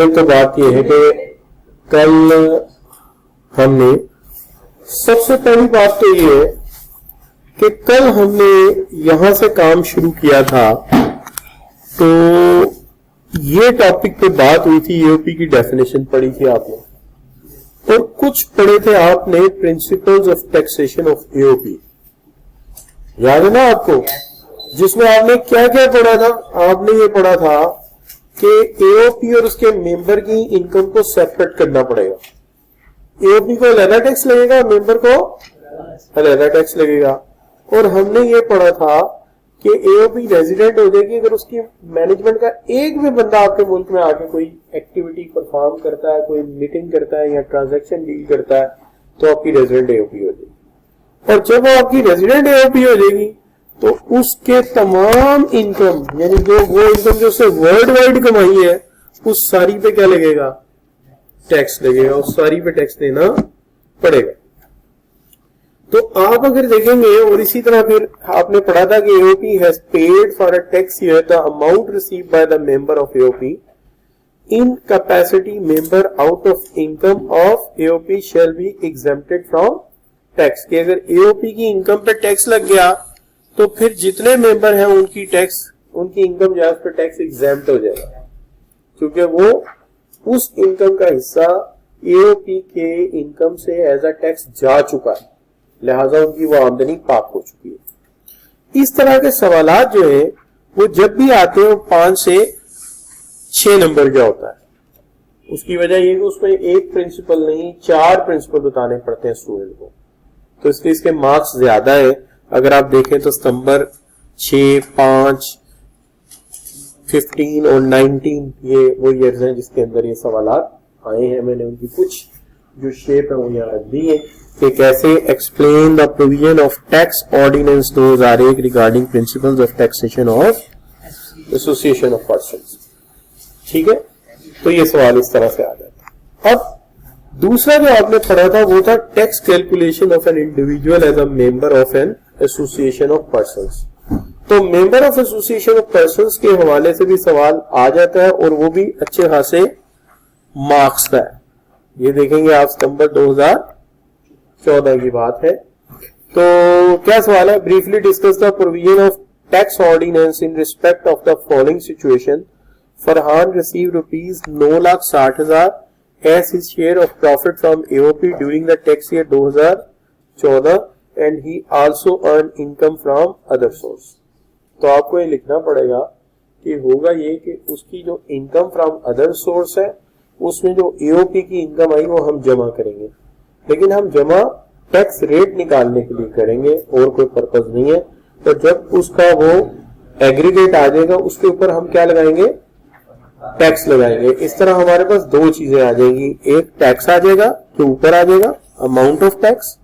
तो बात यह है कि कल हमने सबसे पहली बात तो ये है कि कल हमने यहां से काम शुरू किया था, तो ये टॉपिक पे बात हुई थी, ईओपी की डेफिनेशन पढ़ी थी आपने और कुछ पढ़े थे आपने principles of taxation of EOP. याद है ना आपको? जिसमें आपने क्या क्या पढ़ा था? आपने ये पढ़ा था कि एओपी और उसके मेंबर की इनकम को सेपरेट करना पड़ेगा। एओपी को अलग टैक्स लगेगा, मेंबर को अलग टैक्स लगेगा। और हमने ये पढ़ा था कि एओपी रेजिडेंट हो जाएगी अगर उसकी मैनेजमेंट का एक भी बंदा आपके मुल्क में आके कोई एक्टिविटी परफॉर्म करता है, कोई मीटिंग करता है या ट्रांजैक्शन डील करता है, तो आपकी रेजिडेंट एओपी हो जाएगी। और जब आपकी रेजिडेंट एओपी हो जाएगी तो उसके तमाम इनकम, यानी जो वो इनकम जो उसने वर्ल्ड वाइड कमाई है, उस सारी पे क्या लगेगा? टैक्स लगेगा, उस सारी पे टैक्स देना पड़ेगा। तो आप अगर देखेंगे, और इसी तरह फिर आपने पढ़ा था कि AOP has paid for a tax year the amount receive by the member of AOP in capacity member out of income of AOP shall be exempted from tax. कि अगर एओपी की इनकम पे टैक्स लग गया तो फिर जितने member हैं उनकी टैक्स, उनकी इनकम जो है उस पर टैक्स एग्जेम्प्ट हो जाएगा, क्योंकि वो उस इनकम का हिस्सा एओपी के इनकम से एज अ टैक्स जा चुका है, लिहाजा उनकी वो आमदनी पाक हो चुकी है। इस तरह के सवालात जो है वो जब भी आते हैं वो 5 से 6 नंबर का होता है। उसकी वजह ये कि उसमें एक प्रिंसिपल नहीं 4 प्रिंसिपल बताने पड़ते हैं स्टूडेंट को, तो इसलिए इसके मार्क्स ज्यादा है। अगर आप देखें तो सितंबर 6, 5, 15 और 19 ये वो ईयर्स हैं जिसके अंदर ये सवालात आए हैं। मैंने उनकी कुछ जो शेप है वो यहाँ रख दी है कि कैसे explain the provision of tax ordinance 2001 regarding principles of taxation of association of persons. ठीक है, तो ये सवाल इस तरह से आ जाता है। अब दूसरा जो आपने पढ़ा था वो था tax calculation of an individual as a member of an association of persons. तो member of association of persons के हवाले से भी सवाल आ जाता है और वो भी अच्छे खासे मार्क्स का है। ये देखेंगे आप, सितंबर 2014 की बात है। तो क्या सवाल है? Briefly discuss the provision of tax ordinance in respect of the following situation. Farhan receive ₹9,60,000 as his share of profit from AOP during the tax year 2014 and he also earned income from other source। तो आपको ये लिखना पड़ेगा कि होगा ये कि उसकी जो इनकम फ्रॉम अदर सोर्स है उसमें जो एओपी की इनकम आई वो हम जमा करेंगे, लेकिन हम जमा टैक्स रेट निकालने के लिए करेंगे और कोई पर्पज नहीं है। तो जब उसका वो एग्रीगेट आ जाएगा उसके ऊपर हम क्या लगाएंगे? टैक्स लगाएंगे। इस तरह हमारे पास 2 चीजें आ जाएंगी, एक टैक्स आ जाएगा जो ऊपर आ जाएगा, अमाउंट ऑफ टैक्स,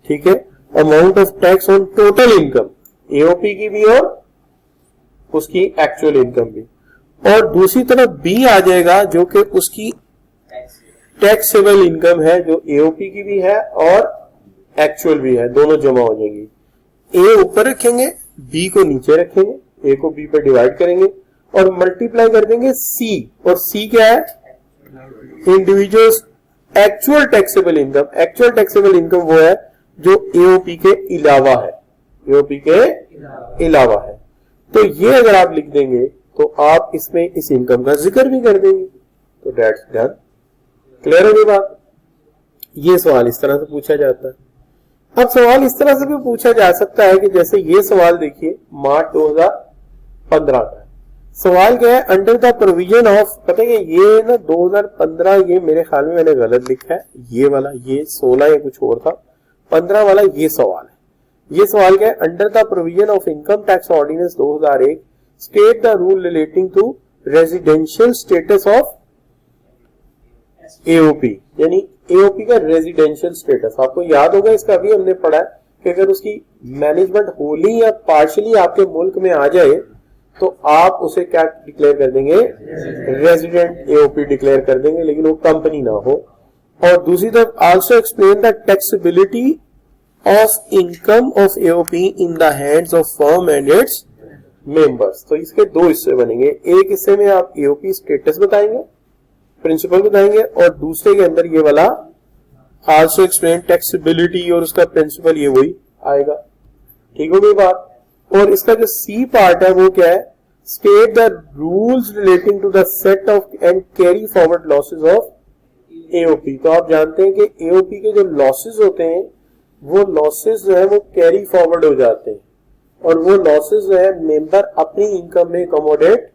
ठीक है, amount of tax on total income AOP की भी और उसकी एक्चुअल इनकम भी, और दूसरी तरफ बी आ जाएगा जो कि उसकी टैक्सेबल इनकम है जो एओपी की भी है और एक्चुअल भी है, दोनों जमा हो जाएंगी। ए ऊपर रखेंगे, बी को नीचे रखेंगे, ए को बी पे डिवाइड करेंगे और मल्टीप्लाई कर देंगे सी, और सी क्या है? Individuals actual taxable income. Actual taxable income वो है जो एओपी के अलावा है, एओपी के अलावा है। तो ये अगर आप लिख देंगे तो आप इसमें इस इनकम का जिक्र भी कर देंगे, तो दैट्स डन। क्लियर होगी बात? ये सवाल इस तरह से पूछा जाता है। अब सवाल इस तरह से भी पूछा जा सकता है कि जैसे ये सवाल देखिए मार्च 2015 का सवाल क्या है? अंडर द प्रोविजन ऑफ, पता है ये ना 2015, ये मेरे ख्याल में मैंने गलत लिखा है, ये वाला ये 16 या कुछ और था, 15 वाला ये सवाल है। ये सवाल क्या है? Under the provision of income tax ordinance 2001 state the rule relating to residential status of AOP, यानी एओपी का रेजिडेंशियल स्टेटस। आपको याद होगा इसका अभी हमने पढ़ा है कि अगर उसकी मैनेजमेंट होली या पार्शली आपके मुल्क में आ जाए तो आप उसे क्या डिक्लेयर कर देंगे? रेजिडेंट एओपी डिक्लेयर कर देंगे, लेकिन वो कंपनी ना हो। और दूसरी तरफ also explain the taxability of income of AOP in the hands of firm and its members. तो इसके 2 हिस्से बनेंगे। एक हिस्से में आप एओपी स्टेटस बताएंगे प्रिंसिपल बताएंगे, और दूसरे के अंदर ये वाला आल्सो एक्सप्लेन टैक्सेबिलिटी और उसका प्रिंसिपल ये वही आएगा। ठीक हो गई बात। और इसका जो सी पार्ट है वो क्या है, state the rules relating to the set off and carry forward losses of AOP. तो आप जानते हैं कि एओपी के जो लॉसेज होते हैं वो लॉसेज जो है वो कैरी फॉरवर्ड हो जाते हैं, और वो लॉसेज जो है मेंबर अपनी इनकम में अकोमोडेट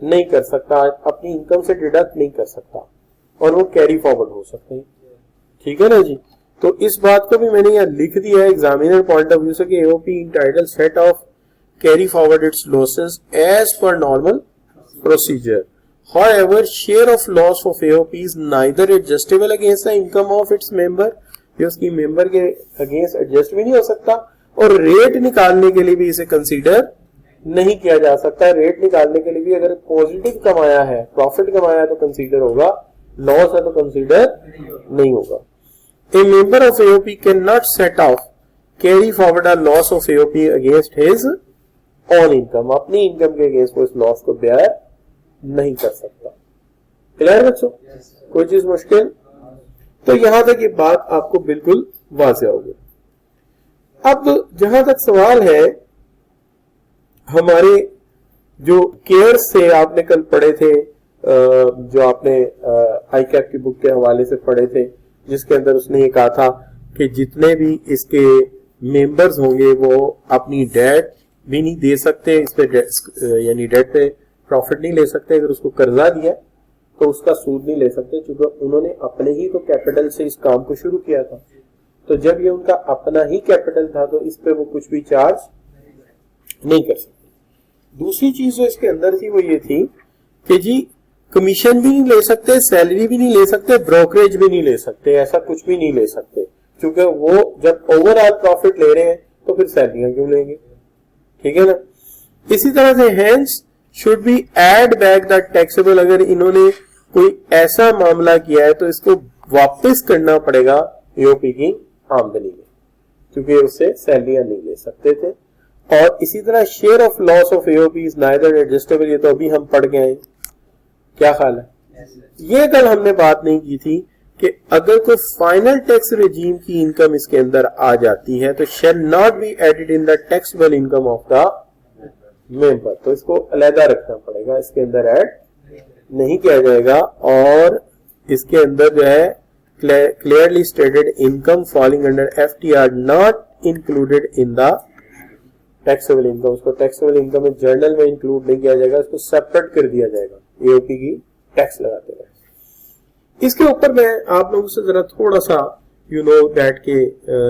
नहीं कर सकता, अपनी इनकम से डिडक्ट नहीं कर सकता, और वो कैरी फॉरवर्ड हो सकते हैं। ठीक है ना जी। तो इस बात को भी मैंने यहाँ लिख दिया है एग्जामिनर पॉइंट ऑफ व्यू से कि AOP entitle set off carry forward its losses as per normal procedure. However, share of loss of AOP is neither adjustable against the income of its member, ये उसकी member के against adjust भी नहीं हो सकता, और रेट निकालने के लिए भी इसे कंसीडर नहीं किया जा सकता। रेट निकालने के लिए भी अगर पॉजिटिव कमाया है, प्रॉफिट कमाया है तो कंसीडर होगा, लॉस है तो कंसीडर नहीं होगा। A member of AOP cannot set off carry forward a loss of AOP against his own income, अपनी इनकम के अगेंस्ट वो इस लॉस को बेयर नहीं कर सकता। क्लियर बच्चों? कोई चीज मुश्किल? तो यहां तक ये बात आपको बिल्कुल वाज़ेह होगी। अब जहां तक सवाल है हमारे जो केयर से आपने कल पढ़े थे, जो आपने आईकैप की बुक के हवाले से पढ़े थे, जिसके अंदर उसने ये कहा था कि जितने भी इसके मेंबर्स होंगे वो अपनी डेट भी नहीं दे सकते, इस पे यानी डेट पे प्रॉफिट नहीं ले सकते। अगर उसको कर्जा दिया तो उसका सूद नहीं ले सकते, क्योंकि उन्होंने अपने ही तो कैपिटल से इस काम को शुरू किया था। तो जब ये उनका अपना ही कैपिटल था तो इस पे वो कुछ भी चार्ज नहीं कर सकते। दूसरी चीज जो इसके अंदर थी वो ये थी कि जी कमीशन भी नहीं ले सकते, सैलरी भी नहीं ले सकते, ब्रोकरेज भी नहीं ले सकते, ऐसा कुछ भी नहीं ले सकते, क्योंकि वो जब ओवरऑल प्रॉफिट ले रहे हैं तो फिर सैलरियां क्यों लेंगे। ठीक है ना। इसी तरह से hence should be add back the taxable, अगर इन्होंने कोई ऐसा मामला किया है तो इसको वापस करना पड़ेगा एओपी की आमदनी में, क्योंकि उससे सैलरियां नहीं ले सकते थे। और इसी तरह share of loss of AOP is neither adjustable, ये तो अभी हम पढ़ गए हैं। क्या ख्याल है? ये कल हमने बात नहीं की थी कि अगर कोई फाइनल टैक्स रेजीम की इनकम इसके अंदर आ जाती है तो shall not be added in the taxable income of the member, तो इसको अलहदा रखना पड़ेगा, इसके अंदर ऐड नहीं किया जाएगा। और इसके अंदर जो है clearly stated income falling under FTR not included in the taxable income, उसको टैक्सेबल इनकम में जर्नल में इंक्लूड नहीं किया जाएगा, उसको सेपरेट कर दिया जाएगा एओपी की टैक्स लगाते हुए। इसके ऊपर मैं आप लोगों से जरा थोड़ा सा यू नो दैट के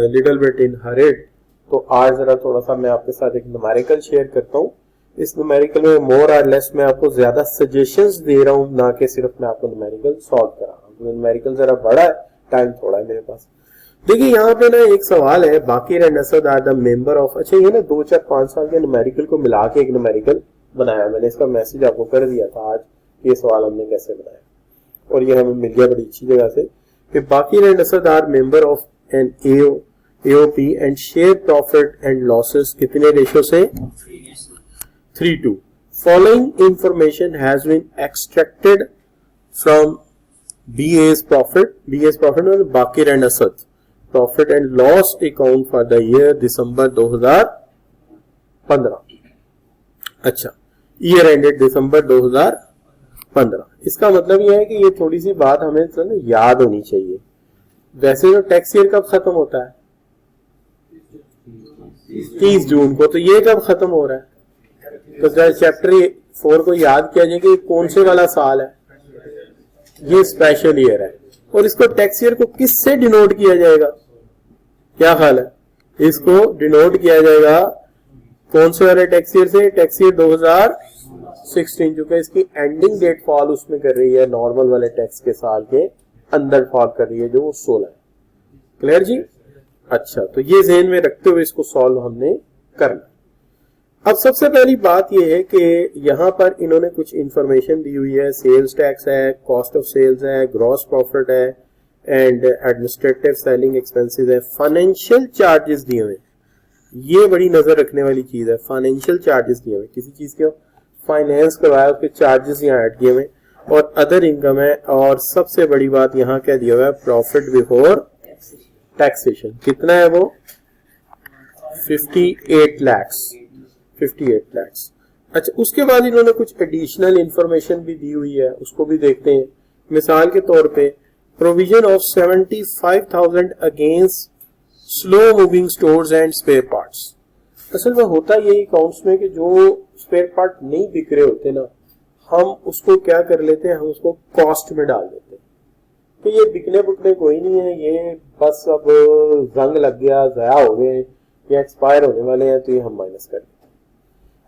लिटिल बिट इन हरिड, तो आज जरा थोड़ा सा मैं आपके साथ एक न्यूमेरिकल शेयर करता हूँ। इस न्यूमेरिकल में मोर और लेस मैं आपको ज्यादा सजेशंस दे रहा हूँ, ना कि सिर्फ मैं आपको न्यूमेरिकल सॉल्व करा रहा हूँ। न्यूमेरिकल जरा बड़ा है, टाइम थोड़ा है मेरे पास। देखिए यहाँ पे ना एक सवाल है, Bakir and Asad are the member of, अच्छा ये ना 2 4 5 साल के न्यूमेरिकल को मिला के एक न्यूमेरिकल बनाया मैंने, इसका मैसेज आपको कर दिया था आज, ये सवाल हमने कैसे बनाया, और ये हमें मिल गया बड़ी अच्छी जगह से कि Bakir and Asad are member of an AOP and share profit and losses कितने रेशो से 3:2। Following information has been extracted from BA's profit और Bakir and Asad profit and loss account for the year December 2015। अच्छा, ईयर एंडेड दिसंबर 2015। इसका मतलब यह है कि ये थोड़ी सी बात हमें तो याद होनी चाहिए। वैसे तो टैक्स ईयर कब खत्म होता है? 30 जून को। तो ये कब खत्म हो रहा है? तो चैप्टर 4 को याद किया जाए कि कौन से वाला साल है, ये स्पेशल ईयर है। और इसको टैक्स ईयर को किससे डिनोट किया जाएगा? क्या ख्याल है? इसको डिनोट किया जाएगा कौन से वाले टैक्स ईयर से? टैक्स ईयर 2016, क्योंकि इसकी एंडिंग डेट फॉल उसमें कर रही है, नॉर्मल वाले टैक्स के साल के अंदर फॉल कर रही है, जो वो 16 है। क्लियर जी? अच्छा, तो ये ज़हन में रखते हुए इसको सॉल्व हमने करना। अब सबसे पहली बात यह है कि यहां पर इन्होंने कुछ इंफॉर्मेशन दी हुई है। सेल्स टैक्स है, कॉस्ट ऑफ सेल्स है, ग्रॉस प्रॉफिट है एंड एडमिनिस्ट्रेटिव सेलिंग एक्सपेंसेस है, फाइनेंशियल चार्जेस दिए हुए। ये बड़ी नजर रखने वाली चीज है, फाइनेंशियल चार्जेस दिए हुए। किसी चीज के फाइनेंस करवाया उसके चार्जेस यहाँ ऐड किए हुए। और अदर इनकम है, और सबसे बड़ी बात यहाँ क्या दिया हुआ है, प्रॉफिट बिफोर टैक्सेशन। कितना है वो, 58 lakhs, 58 lakhs। अच्छा, उसके बाद इन्होंने कुछ एडिशनल इंफॉर्मेशन भी दी हुई है, उसको भी देखते हैं। मिसाल के तौर पे provision of 75,000 against slow moving stores and spare parts. असल में होता यही अकाउंट्स में कि जो स्पेयर पार्ट नहीं बिक रहे होते ना, हम उसको क्या कर लेते हैं, हम उसको कॉस्ट में डाल देते हैं कि ये बिकने बुकने कोई नहीं है, ये बस अब जंग लग गया, जया हो गए या एक्सपायर होने वाले हैं, तो ये हम माइनस कर देते हैं।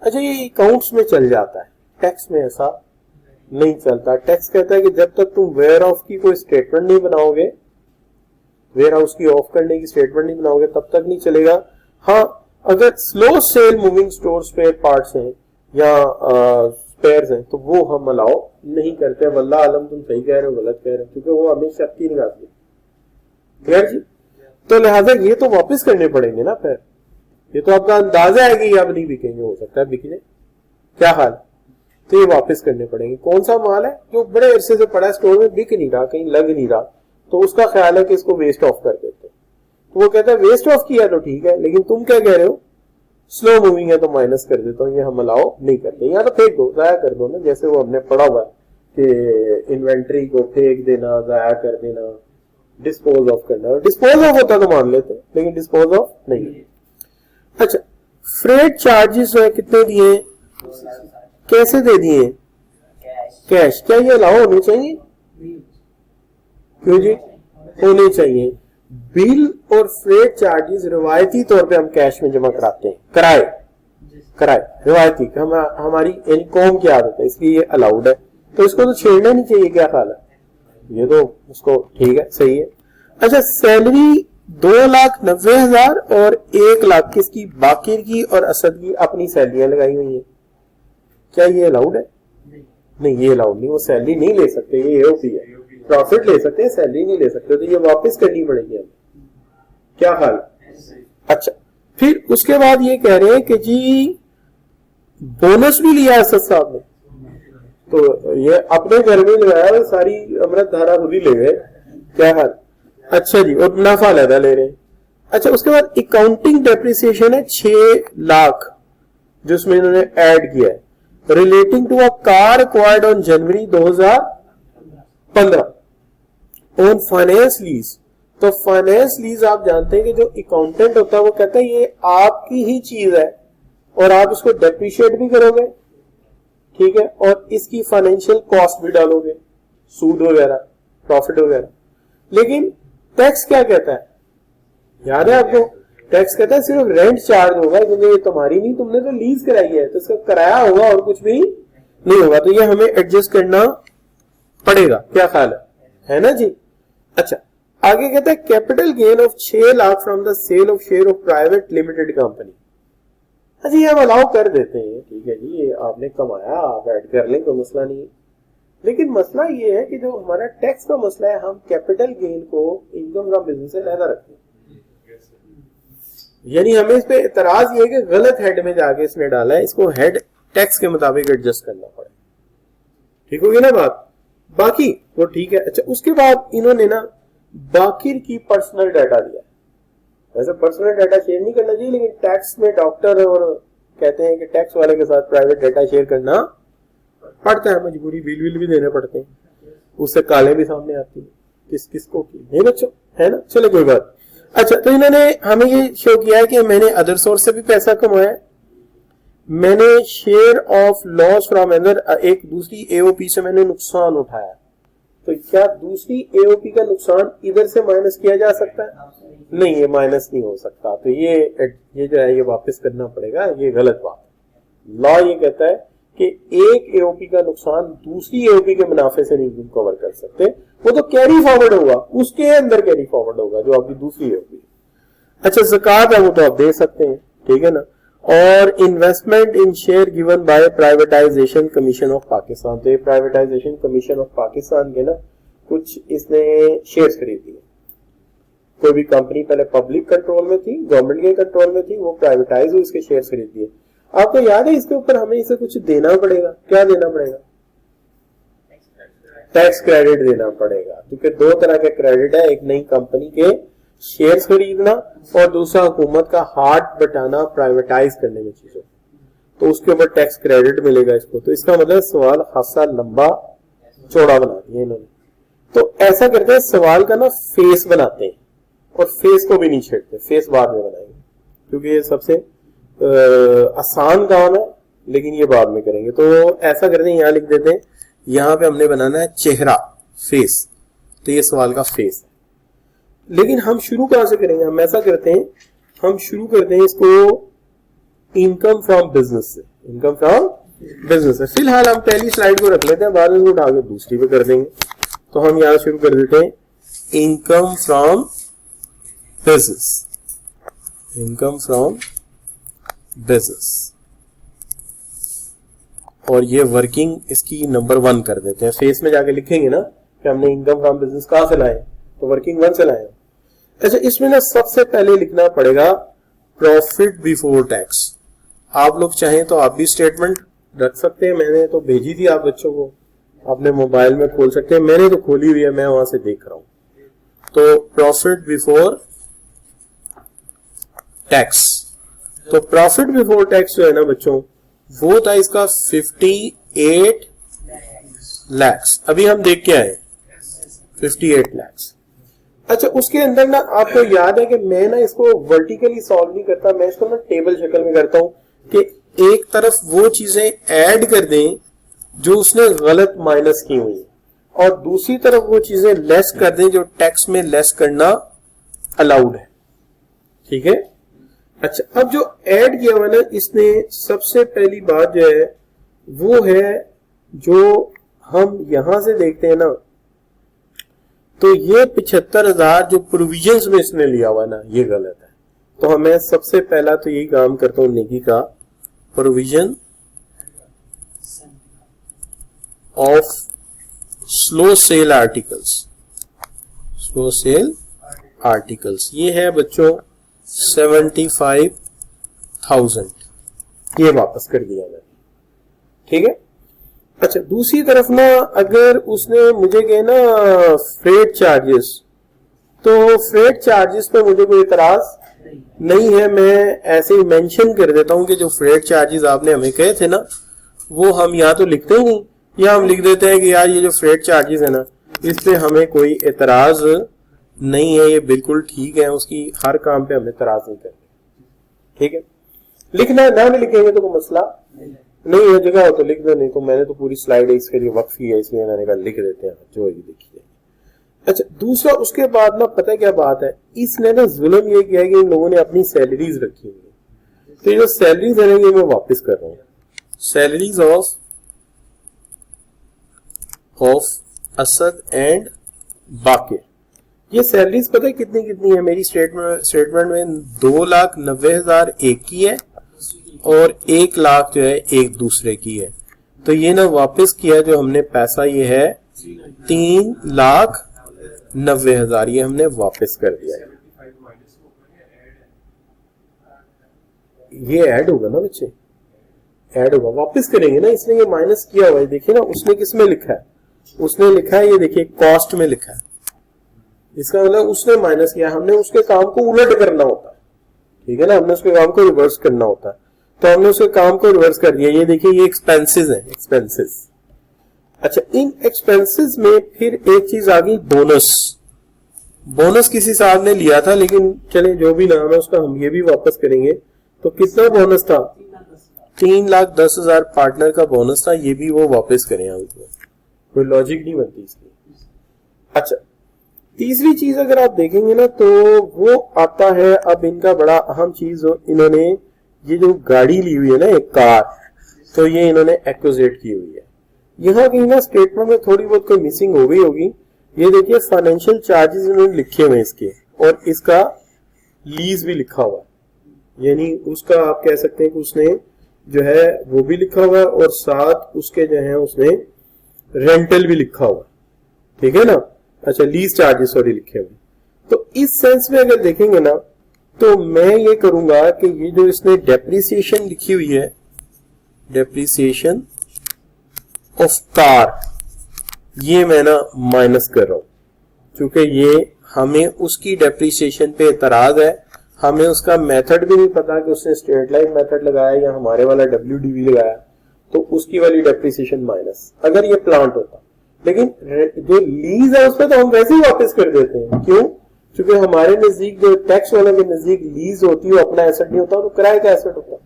अच्छा, ये अकाउंट्स में चल जाता है, टैक्स में ऐसा नहीं चलता। टैक्स कहता है कि जब तक तुम वेयर हाउस की कोई स्टेटमेंट नहीं बनाओगे, वेयर हाउस की ऑफ करने की स्टेटमेंट नहीं बनाओगे, तब तक नहीं चलेगा। हाँ, अगर slow sale moving store spare parts हैं या स्पेयर्स हैं, तो वो हम अलाउ नहीं करते। वल्लाह आलम तुम सही कह रहे हो, गलत कह रहे हो, क्योंकि वो हमें शक की निगाह से। क्लियर जी? तो लिहाजा ये तो वापस करने पड़ेंगे ना, फिर ये तो आपका अंदाजा है कि अब नहीं बिकेंगे, हो सकता है बिकने, क्या हाल, तो ये वापस करने पड़ेंगे। कौन सा माल है जो बड़े अरसे से पड़ा स्टोर में, बिक नहीं रहा, कहीं लग नहीं रहा, तो उसका ख्याल है कि इसको वेस्ट ऑफ कर देते। तो वो कहता है वेस्ट ऑफ किया तो ठीक है, लेकिन तुम क्या कह रहे हो, स्लो मूविंग है तो माइनस कर देता हूँ, ये हम अलाउ नहीं करते। या तो फेंक दो, जाया कर दो ना, जैसे वो हमने पढ़ा हुआ है कि इन्वेंट्री को फेंक देना, जाया कर देना, डिस्पोज ऑफ करना। डिस्पोज ऑफ होता तो मान लेते, लेकिन डिस्पोज ऑफ नहीं है। अच्छा, फ्रेट चार्जेस है कितने दिए, कैसे दे दिए, कैश। क्या ये अलाउ होने चाहिए, क्यों जी, होने चाहिए। बिल और फ्रेट चार्जेस रिवायती तौर पे हम कैश में जमा कराते हैं, कराए रिवायती, हमारी इनकम की आदत है, इसलिए ये अलाउड है, तो इसको तो छेड़ना नहीं चाहिए। क्या ख्याल है, ये तो उसको ठीक है, सही है। अच्छा, सैलरी 2,90,000 और 1 लाख किसकी, बाकिर की और असद की अपनी सैलरियां लगाई हुई है, क्या ये अलाउड है, नहीं ये अलाउड नहीं, वो सैलरी नहीं ले सकते, ये एओपी है, प्रॉफिट ले सकते हैं, सैलरी नहीं ले सकते, तो ये वापस करनी पड़ेगी हमें। क्या हाल। अच्छा, फिर उसके बाद ये कह रहे हैं कि जी बोनस भी लिया असद साहब ने, तो ये अपने घर में लगाया, सारी अमृत धारा खुद ही ले गए। क्या हाल। अच्छा जी, और मुनाफा अलग ले रहे हैं। अच्छा, उसके बाद अकाउंटिंग डेप्रिसिएशन है 6 लाख जिसमें इन्होंने ऐड किया है, relating to a car acquired on January 2015 on finance lease. तो फाइनेंस लीज आप जानते हैं कि जो अकाउंटेंट होता है वो कहता है ये आपकी ही चीज है और आप इसको डेप्रिशिएट भी करोगे, ठीक है, और इसकी फाइनेंशियल कॉस्ट भी डालोगे, सूद वगैरह, प्रॉफिट वगैरह। लेकिन टैक्स क्या कहता है, याद है आपको, टैक्स कहता है सिर्फ रेंट चार्ज होगा, क्योंकि ये तुम्हारी नहीं, तुमने तो लीज कराई है, तो इसका किराया होगा और कुछ भी नहीं होगा। तो ये हमें एडजस्ट करना पड़ेगा। क्या ख्याल है ना जी। अच्छा, आगे कहता है capital gain of 6 lakh from the sale of share of private limited company. अच्छा, ये हम अलाउ कर देते हैं, ठीक है जी, ये आपने कमाया, आप ऐड कर लें, कोई मसला नहीं है। लेकिन मसला ये है कि जो हमारा टैक्स का मसला है, हम कैपिटल गेन को इनकम फ्रॉम बिजनेस से लहदा रखते हैं, यानी हमें इस पे एतराज ये है कि गलत हेड में जाके इसने डाला है, इसको हेड टैक्स के मुताबिक एडजस्ट करना पड़े। ठीक होगी ना बात, बाकी वो ठीक है। अच्छा, उसके बाद इन्होंने ना बाकिर की पर्सनल डाटा दिया। वैसे पर्सनल डाटा शेयर नहीं करना चाहिए, लेकिन टैक्स में डॉक्टर और कहते हैं कि टैक्स वाले के साथ प्राइवेट डाटा शेयर करना पड़ता है, मजबूरी, बिल भी देने पड़ते हैं, उससे काले भी सामने आती है किस किसको की नहीं बच्चों, है ना। चलो कोई बात। अच्छा, तो इन्होंने हमें ये शो किया है कि मैंने अदर सोर्स से भी पैसा कमाया, मैंने share of loss from other, एक दूसरी एओपी से मैंने नुकसान उठाया। तो क्या दूसरी एओपी का नुकसान इधर से माइनस किया जा सकता है, नहीं, ये माइनस नहीं हो सकता, तो ये जो है ये वापस करना पड़ेगा, ये गलत बात है। लॉ ये कहता है कि एक एओपी का नुकसान दूसरी एओपी के मुनाफे से नहीं कवर कर सकते, वो तो कैरी फॉरवर्ड होगा, उसके अंदर कैरी फॉरवर्ड होगा जो आपकी दूसरी एओपी। अच्छा, ज़कात है वो तो आप दे सकते हैं, ठीक है ना। और investment in share given by privatisation commission of Pakistan, तो ये प्राइवेटाइजेशन कमीशन ऑफ पाकिस्तान के ना कुछ इसने शेयर्स खरीद दिए। कोई भी कंपनी पहले पब्लिक कंट्रोल में थी, गवर्नमेंट के कंट्रोल में थी, वो प्राइवेटाइज हुई, इसके शेयर्स खरीद दिए। आपको याद है इसके ऊपर हमें इसे कुछ देना पड़ेगा, क्या देना पड़ेगा, टैक्स क्रेडिट देना पड़ेगा, क्योंकि दो तरह के क्रेडिट है, एक नई कंपनी के शेयर्स खरीदना और दूसरा हुकूमत का हाथ बटाना प्राइवेटाइज करने में चीजों, तो उसके ऊपर टैक्स क्रेडिट मिलेगा इसको। तो इसका मतलब सवाल खासा लंबा चौड़ा बना दिया इन्होंने। तो ऐसा करके सवाल का ना फेस बनाते हैं, और फेस को भी नहीं छेड़ते, फेस बाद में बनाएंगे क्योंकि ये सबसे आसान काम है, लेकिन ये बाद में करेंगे। तो ऐसा करते हैं, यहां लिख देते हैं, यहां पे हमने बनाना है चेहरा, फेस, तो ये सवाल का फेस है। लेकिन हम शुरू कहां से करेंगे? हम ऐसा करते हैं, हम शुरू करते हैं इसको इनकम फ्रॉम बिजनेस से, इनकम फ्रॉम बिजनेस है। फिलहाल हम पहली स्लाइड को रख लेते हैं, बाद में इसको उठा के दूसरी पे कर देंगे। तो हम यहां शुरू कर देते हैं income from business, income from business, और ये वर्किंग इसकी नंबर 1 कर देते हैं। फेस में जाके लिखेंगे ना कि हमने इनकम फ्रॉम बिजनेस कहां से लाए, तो वर्किंग 1 से लाए। अच्छा, इसमें ना सबसे पहले लिखना पड़ेगा प्रॉफिट बिफोर टैक्स। आप लोग चाहें तो आप भी स्टेटमेंट रख सकते हैं, मैंने तो भेजी थी आप बच्चों को, अपने मोबाइल में खोल सकते हैं, मैंने तो खोली हुई है, मैं वहां से देख रहा हूं। तो प्रॉफिट बिफोर टैक्स, तो प्रॉफिट बिफोर टैक्स जो है ना बच्चों, वो था इसका 58 lakhs। अभी हम देख के आए 58 lakhs। अच्छा, उसके अंदर ना आपको याद है कि मैं ना इसको वर्टिकली सॉल्व नहीं करता, मैं इसको ना टेबल शक्ल में करता हूं कि एक तरफ वो चीजें ऐड कर दें जो उसने गलत माइनस की हुई, और दूसरी तरफ वो चीजें लेस कर दें जो टैक्स में लेस करना अलाउड है। ठीक है। अच्छा, अब जो ऐड किया हुआ ना इसने, सबसे पहली बात जो है वो है, जो हम यहां से देखते हैं ना, तो ये 75,000 जो प्रोविजंस में इसने लिया हुआ ना, ये गलत है। तो हमें सबसे पहला तो यही काम करता हूं नेकी का, provision of slow sale articles, slow sale articles, ये है बच्चों 75,000, ये वापस कर दिया मैंने। ठीक है। अच्छा, दूसरी तरफ ना अगर उसने मुझे कहे ना फ्रेट चार्जेस, तो फ्रेट चार्जेस पे मुझे कोई इतराज नहीं है, मैं ऐसे ही मेंशन कर देता हूं कि जो फ्रेट चार्जेस आपने हमें कहे थे ना, वो हम यहाँ तो लिखते ही नहीं, या हम लिख देते हैं कि यार ये जो फ्रेट चार्जेस है ना, इस पे हमें कोई एतराज नहीं है, ये बिल्कुल ठीक है, उसकी हर काम पे हमें एतराज नहीं करना। ठीक है। लिखना है ना, भी लिखेंगे तो कोई मसला नहीं है, जगह हो तो लिख दो, नहीं तो मैंने तो पूरी स्लाइड इसके लिए वक्फ की है, इसलिए मैंने कहा लिख देते हैं, जो है देखिए। अच्छा, दूसरा उसके बाद ना पता है क्या बात है, इसने ना जुल्म ये किया है कि इन लोगों ने अपनी सैलरीज रखी हुई है, तो ये जो सैलरीज है ये मैं वापस कर रहा हूं, सैलरीज ऑफ असद एंड बाकिर। ये सैलरीज पता है कितनी कितनी है, मेरी स्टेटमेंट में 2,90,000 एक की है और 1 लाख जो है एक दूसरे की है। तो ये ना वापस किया जो हमने पैसा, ये है 3,90,000, ये हमने वापस कर दिया है। ये ऐड होगा ना बच्चे, ऐड होगा, वापस करेंगे ना, इसने ये माइनस किया हुआ है। देखिए ना उसने किसमें लिखा है, उसने लिखा है ये देखिए कॉस्ट में लिखा है, इसका मतलब उसने माइनस किया, हमने उसके काम को उलट करना होता है। ठीक है ना, हमने उसके काम को रिवर्स करना होता है, तो हमने उसके काम को रिवर्स कर दिया। ये देखिए ये एक्सपेंसेस है, एक्सपेंसेस। अच्छा, इन एक्सपेंसेस में फिर एक चीज आ गई, बोनस। बोनस किसी साहब ने लिया था, लेकिन चले जो भी नाम है उसका हम ये भी वापस करेंगे। तो कितना बोनस था, 3,10,000 पार्टनर का बोनस था, ये भी वो वापस करें, कोई लॉजिक नहीं बनती इसकी। अच्छा, तीसरी चीज अगर आप देखेंगे ना तो वो आता है, अब इनका बड़ा अहम चीज, इन्होंने ये जो गाड़ी ली हुई है ना, एक कार, तो ये इन्होंने एक्विजिट की हुई है। यहाँ की ना स्टेटमेंट में थोड़ी बहुत कोई मिसिंग हो गई होगी। ये देखिए फाइनेंशियल चार्जेस इन्होंने लिखे हुए इसके, और इसका लीज भी लिखा हुआ, यानी उसका आप कह सकते हैं कि उसने जो है वो भी लिखा हुआ है, और साथ उसके जो है उसने रेंटल भी लिखा हुआ। ठीक है ना। अच्छा, लीज चार्जेस सॉरी लिखे हुए। तो इस सेंस में अगर देखेंगे ना, तो मैं ये करूंगा कि ये जो इसने डेप्रिसिएशन लिखी हुई है, डेप्रिसिएशन ऑफ कार ये मैं ना माइनस कर रहा हूं, क्योंकि ये हमें उसकी डेप्रिसिएशन पे एतराज है, हमें उसका मेथड भी नहीं पता कि उसने स्ट्रेट लाइन मेथड लगाया या हमारे वाला WDV लगाया, तो उसकी वाली डेप्रिसिएशन माइनस। अगर ये प्लांट होता, लेकिन जो लीज है उसपे तो हम वैसे ही वापस कर देते हैं। क्यों? क्योंकि हमारे नजदीक जो टैक्स वालों के नजदीक लीज होती है अपना एसेट नहीं होता, तो किराए का एसेट होता,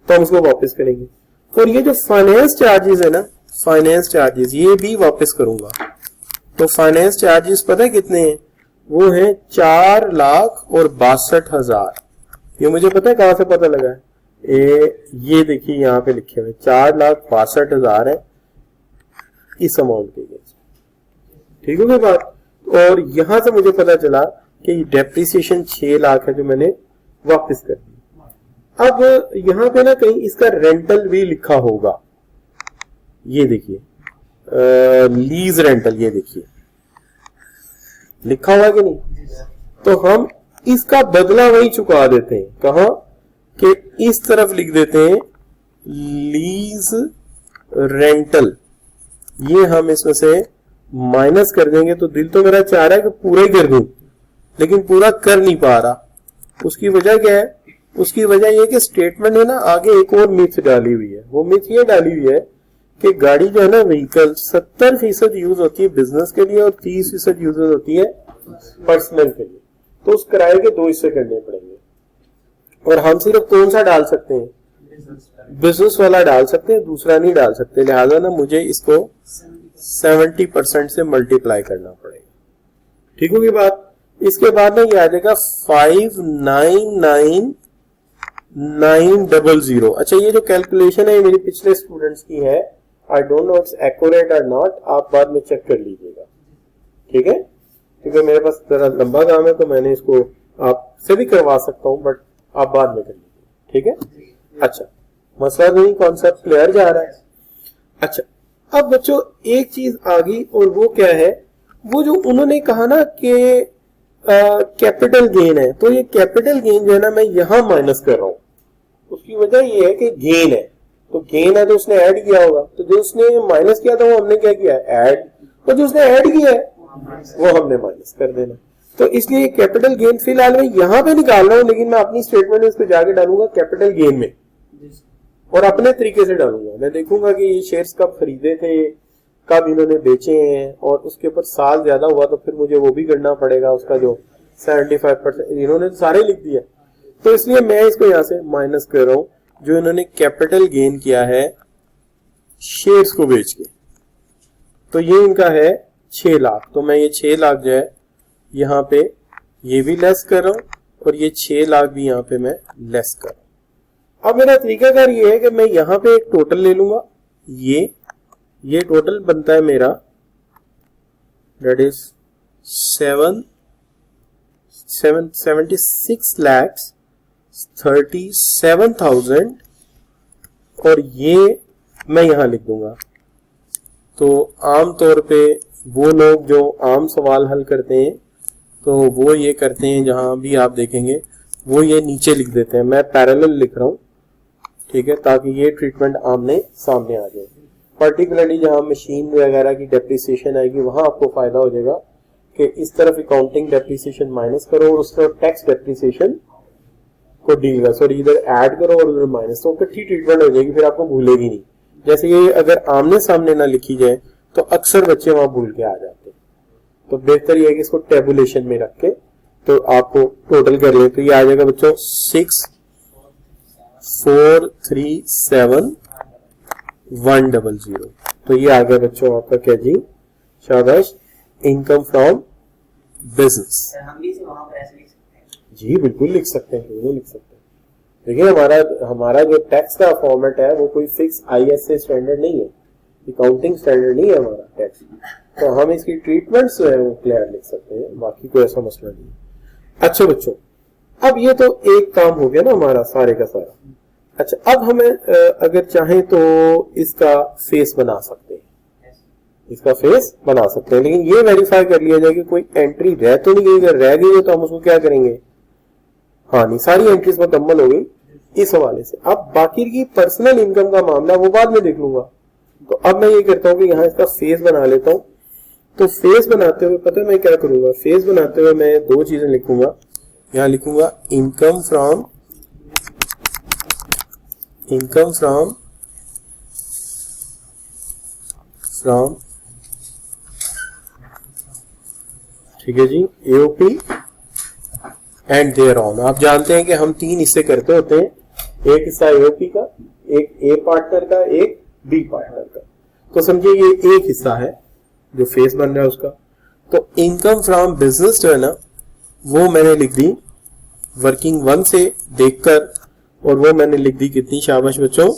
तो हम उसको वापस करेंगे। और ये जो फाइनेंस चार्जेस है ना, फाइनेंस चार्जेस ये भी वापस करूंगा। तो फाइनेंस चार्जेस पता है कितने हैं? वो है 4,62,000। ये मुझे पता है कहां से पता लगा है? ये देखिए यहाँ पे लिखे हुए 4,62,000 है इस अमाउंट के लिए। ठीक हो गई बात? और यहां से मुझे पता चला कि डेप्रिसिएशन 6 लाख है जो मैंने वापस कर दी। अब यहां पे ना कहीं इसका रेंटल भी लिखा होगा, ये देखिए लीज रेंटल, ये देखिए लिखा हुआ कि नहीं? तो हम इसका बदला वही चुका देते हैं। कहां? कि इस तरफ लिख देते हैं लीज रेंटल, ये हम इसमें से माइनस कर देंगे। तो दिल तो मेरा चाह रहा है कि पूरा ही कर दूं, लेकिन पूरा कर नहीं पा रहा। उसकी वजह क्या है? उसकी वजह यह कि स्टेटमेंट है ना आगे एक और मिथ डाली हुई है। वो मिथ ये डाली हुई है कि गाड़ी जो है ना व्हीकल 70% यूज होती है बिजनेस के लिए और 30% यूज होती है पर्सनल के लिए। तो उस किराए के 2 हिस्से करने पड़ेंगे, और हम सिर्फ कौन सा डाल सकते हैं? बिजनेस वाला डाल सकते हैं, दूसरा नहीं डाल सकते। लिहाजा ना मुझे इसको 70% से मल्टीप्लाई करना पड़ेगा। ठीक होगी बात? इसके बाद ना ये आ जाएगा 599,900। अच्छा, ये जो कैलकुलेशन है मेरी पिछले स्टूडेंट्स की है, I don't know it's accurate और नॉट, आप बाद में चेक कर लीजिएगा। ठीक है? क्योंकि मेरे पास जरा लंबा काम है तो मैंने इसको आपसे भी करवा सकता हूं, बट आप बाद में कर लीजिए। ठीक है? अच्छा, मसला नहीं, कॉन्सेप्ट क्लियर जा रहा है। अच्छा, अब बच्चों एक चीज आ गई, और वो क्या है? वो जो उन्होंने कहा ना कि कैपिटल गेन है, तो ये कैपिटल गेन जो है ना मैं यहां माइनस कर रहा हूं। उसकी वजह ये है कि गेन है, तो गेन है तो उसने ऐड किया होगा। तो जो उसने माइनस किया था वो हमने क्या किया? ऐड। और जो उसने ऐड किया है वो हमने माइनस कर देना। तो इसलिए कैपिटल गेन फिलहाल मैं यहां पे निकाल रहा हूं, लेकिन मैं अपनी स्टेटमेंट में इसको जाके डालूंगा कैपिटल गेन में, और अपने तरीके से डालूंगा। मैं देखूंगा कि ये शेयर्स कब खरीदे थे, कब इन्होंने बेचे हैं, और उसके ऊपर साल ज्यादा हुआ तो फिर मुझे वो भी करना पड़ेगा। उसका जो 75% इन्होंने सारे लिख दिया, तो इसलिए मैं इसको यहां से माइनस कर रहा हूं जो इन्होंने कैपिटल गेन किया है शेयर्स को बेच के। तो ये इनका है 6 लाख। तो मैं ये 6 लाख जो है यहां पे ये भी लेस कर रहा हूं, और ये 6 लाख भी यहां पे मैं लेस कर रहा हूं। अब मेरा तरीकाकार ये है कि मैं यहां पे एक टोटल ले लूंगा। ये टोटल बनता है मेरा, दैट इज 76,37,000, और ये मैं यहां लिख दूंगा। तो आमतौर पे वो लोग जो आम सवाल हल करते हैं तो वो ये करते हैं, जहां भी आप देखेंगे वो ये नीचे लिख देते हैं। मैं पैरेलल लिख रहा हूं, ठीक है, ताकि ये ट्रीटमेंट आमने सामने आ जाए। पर्टिकुलरली जहां मशीन वगैरह की डेप्रिसिएशन आएगी वहां आपको फायदा हो जाएगा कि इस तरफ अकाउंटिंग डेप्रिसिएशन माइनस करो और उस तरफ टैक्स डेप्रिसिएशन को डील करो। सॉरी, इधर ऐड करो और उधर माइनस, तो इकट्ठी ट्रीटमेंट हो जाएगी, फिर आपको भूलेगी नहीं। जैसे ये अगर आमने सामने ना लिखी जाए तो अक्सर बच्चे वहां भूल के आ जाते हैं। तो बेहतर ये है कि इसको टेबुलेशन में रख के तो आपको टोटल कर ले। तो ये आ जाएगा बच्चों 6,437,100। तो ये आ गया बच्चों आपका क्या जी? शाबाश, इनकम फ्रॉम बिजनेस। हम भी इसे वहां पर ऐसे लिख सकते हैं? जी बिल्कुल लिख सकते हैं, क्यों नहीं लिख सकते। देखिए हमारा जो टैक्स का फॉर्मेट है वो कोई फिक्स ISA स्टैंडर्ड नहीं है, अकाउंटिंग स्टैंडर्ड नहीं है हमारा टैक्स। तो हम इसकी ट्रीटमेंट्स जो है वो क्लियर लिख सकते हैं, बाकी कोई ऐसा मसला नहीं। अच्छा बच्चों, अब ये तो एक काम हो गया ना हमारा सारे का सारा। अच्छा, अब हमें अगर चाहें तो इसका फेस बना सकते हैं, इसका फेस बना सकते हैं, लेकिन ये वेरीफाई कर लिया जाए कि कोई एंट्री रह तो नहीं गई। अगर रह गई है तो हम उसको क्या करेंगे? हाँ नहीं, सारी एंट्रीज मुकम्मल हो गई इस हवाले से। अब बाकी की पर्सनल इनकम का मामला वो बाद में देख लूंगा। तो अब मैं ये करता हूं कि यहाँ इसका फेस बना लेता हूं। तो फेस बनाते हुए पता है मैं क्या करूंगा, फेस बनाते हुए मैं दो चीजें लिखूंगा, यहां लिखूंगा इनकम फ्रॉम ठीक है जी, एओपी एंड देयर ऑन। आप जानते हैं कि हम तीन हिस्से करते होते हैं, एक हिस्सा एओपी का, एक ए पार्टनर का, एक बी पार्टनर का। तो समझिए ये एक हिस्सा है जो फेस बन रहा है उसका। तो इनकम फ्रॉम बिजनेस जो है ना वो मैंने लिख दी वर्किंग 1 से देखकर, और वो मैंने लिख दी कितनी, शाबाश बच्चों,